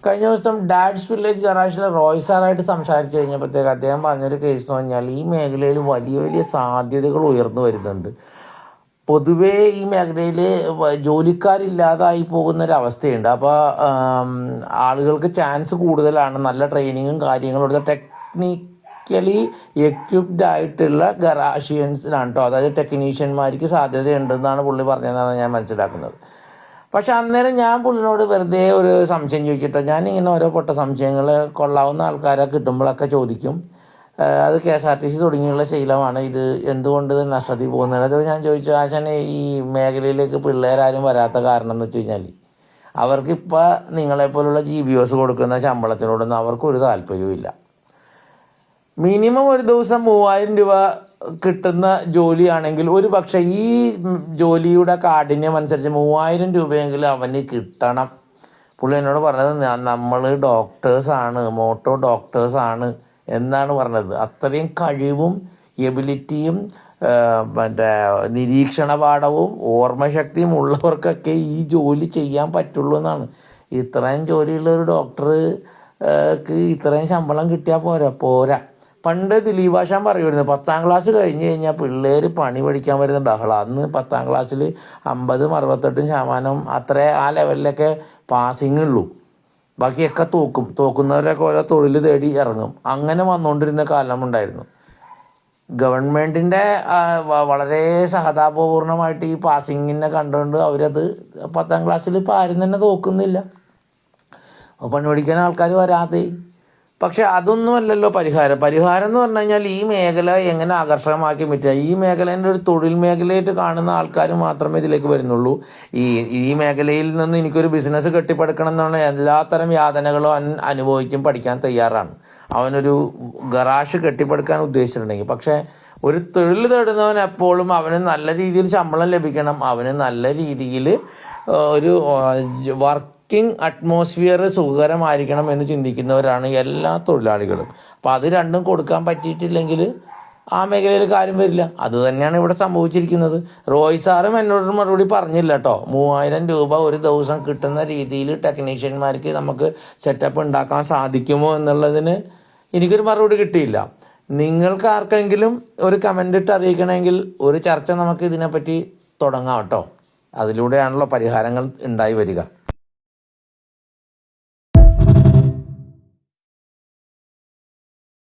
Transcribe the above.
കഴിഞ്ഞ ദിവസം dads village ഗറാഷിലെ Roy സാറായിട്ട് സംസാരിച്ച് കഴിഞ്ഞപ്പോഴത്തേക്ക് അദ്ദേഹം പറഞ്ഞൊരു കേസ് എന്ന് പറഞ്ഞാൽ ഈ മേഖലയിൽ വലിയ വലിയ സാധ്യതകൾ ഉയർന്നു വരുന്നുണ്ട്. പൊതുവേ ഈ മേഖലയിൽ ജോലിക്കാരില്ലാതായി പോകുന്നൊരവസ്ഥയുണ്ട്. അപ്പോൾ ആളുകൾക്ക് ചാൻസ് കൂടുതലാണ്. നല്ല ട്രെയിനിങ്ങും കാര്യങ്ങളും എടുത്ത ടെക്നിക്കലി എക്യുപ്ഡ് ആയിട്ടുള്ള ഗറാഷിയൻസിനാണ് കേട്ടോ, അതായത് ടെക്നീഷ്യന്മാർക്ക് സാധ്യതയുണ്ടെന്നാണ് പുള്ളി പറഞ്ഞതെന്നാണ് ഞാൻ മനസ്സിലാക്കുന്നത്. പക്ഷെ അന്നേരം ഞാൻ പുള്ളിനോട് വെറുതെ ഒരു സംശയം ചോദിച്ചിട്ടോ, ഞാനിങ്ങനെ ഓരോ പൊട്ട സംശയങ്ങൾ കൊള്ളാവുന്ന ആൾക്കാരെ കിട്ടുമ്പോഴൊക്കെ ചോദിക്കും. അത് KSRTC തുടങ്ങിയുള്ള ശീലമാണ്. ഇത് എന്തുകൊണ്ട് നഷ്ടത്തിൽ പോകുന്നത്? അത് ഞാൻ ചോദിച്ചു, ആശാനെ ഈ മേഖലയിലേക്ക് പിള്ളേരാരും വരാത്ത കാരണം എന്ന് വെച്ച് കഴിഞ്ഞാൽ അവർക്കിപ്പോൾ നിങ്ങളെപ്പോലുള്ള GBOs കൊടുക്കുന്ന ശമ്പളത്തിനോടൊന്നും അവർക്കൊരു താല്പര്യവുമില്ല. മിനിമം ഒരു ദിവസം 3000 രൂപ കിട്ടുന്ന ജോലിയാണെങ്കിൽ ഒരു പക്ഷേ ഈ ജോലിയുടെ കാഠിന്യം അനുസരിച്ച് 3000 രൂപയെങ്കിലും അവന് കിട്ടണം. പുള്ളി എന്നോട് പറഞ്ഞത് നമ്മൾ ഡോക്ടേഴ്സാണ്, മോട്ടോ ഡോക്ടേഴ്സാണ് എന്നാണ് പറഞ്ഞത്. അത്രയും കഴിവും എബിലിറ്റിയും മറ്റേ നിരീക്ഷണ പാഠവും ഓർമ്മശക്തിയും ഉള്ളവർക്കൊക്കെ ഈ ജോലി ചെയ്യാൻ പറ്റുള്ളൂ എന്നാണ്. ഇത്രയും ജോലിയുള്ള ഒരു ഡോക്ടർക്ക് ഇത്രയും ശമ്പളം കിട്ടിയാൽ പോരാ. പണ്ട് ദിലീപ് ആശാൻ പറയുമായിരുന്നു, 10ാം ക്ലാസ് കഴിഞ്ഞ് കഴിഞ്ഞാൽ പിള്ളേർ പണി പഠിക്കാൻ വരുന്ന ബഹളം. അന്ന് 10ാം ക്ലാസ്സിൽ 50-68% അത്രേ ആ ലെവലിലൊക്കെ പാസിങ് ഉള്ളൂ. ബാക്കിയൊക്കെ തോക്കുന്നവരൊക്കെ ഓരോ തൊഴിൽ തേടി ഇറങ്ങും. അങ്ങനെ വന്നുകൊണ്ടിരുന്ന കാലമുണ്ടായിരുന്നു. ഗവൺമെൻറ്റിൻ്റെ വളരെ സഹതാപപൂർണമായിട്ട് ഈ പാസിങ്ങിനെ കണ്ടുകൊണ്ട് അവരത് 10ാം ക്ലാസ്സിൽ ഇപ്പോൾ ആരും തന്നെ തോക്കുന്നില്ല. പണി പഠിക്കാൻ ആൾക്കാർ വരാതെ. പക്ഷെ അതൊന്നുമല്ലല്ലോ പരിഹാരം. പരിഹാരം എന്ന് പറഞ്ഞു കഴിഞ്ഞാൽ ഈ മേഖല എങ്ങനെ ആകർഷകമാക്കി പറ്റുക. ഈ മേഖലേൻ്റെ ഒരു തൊഴിൽ മേഖലയായിട്ട് കാണുന്ന ആൾക്കാർ മാത്രമേ ഇതിലേക്ക് വരുന്നുള്ളൂ. ഈ മേഖലയിൽ നിന്ന് എനിക്കൊരു ബിസിനസ് കെട്ടിപ്പടുക്കണം എന്നുള്ള എല്ലാത്തരം യാതനകളും അനുഭവിക്കും, പഠിക്കാൻ തയ്യാറാണ്. അവനൊരു ഗറാഷ് കെട്ടിപ്പടുക്കാൻ ഉദ്ദേശിച്ചിട്ടുണ്ടെങ്കിൽ. പക്ഷേ ഒരു തൊഴിൽ തേടുന്നവൻ എപ്പോഴും അവന് നല്ല രീതിയിൽ ശമ്പളം ലഭിക്കണം, അവന് നല്ല രീതിയിൽ ഒരു അറ്റ്മോസ്ഫിയർ സുഖകരമായിരിക്കണം എന്ന് ചിന്തിക്കുന്നവരാണ് എല്ലാ തൊഴിലാളികളും. അപ്പോൾ അത് രണ്ടും കൊടുക്കാൻ പറ്റിയിട്ടില്ലെങ്കിൽ ആ മേഖലയിൽ കാര്യം വരില്ല. അതുതന്നെയാണ് ഇവിടെ സംഭവിച്ചിരിക്കുന്നത്. റോയ് സാറും എന്നോട് മറുപടി പറഞ്ഞില്ല കേട്ടോ. 3000 രൂപ ഒരു ദിവസം കിട്ടുന്ന രീതിയിൽ ടെക്നീഷ്യന്മാർക്ക് നമുക്ക് സെറ്റപ്പ് ഉണ്ടാക്കാൻ സാധിക്കുമോ എന്നുള്ളതിന് എനിക്കൊരു മറുപടി കിട്ടിയില്ല. നിങ്ങൾക്ക് ആർക്കെങ്കിലും ഒരു കമൻ്റ് ഇട്ട് അറിയിക്കണമെങ്കിൽ ഒരു ചർച്ച നമുക്ക് ഇതിനെപ്പറ്റി തുടങ്ങാം കേട്ടോ. അതിലൂടെയാണല്ലോ പരിഹാരങ്ങൾ ഉണ്ടായി വരിക.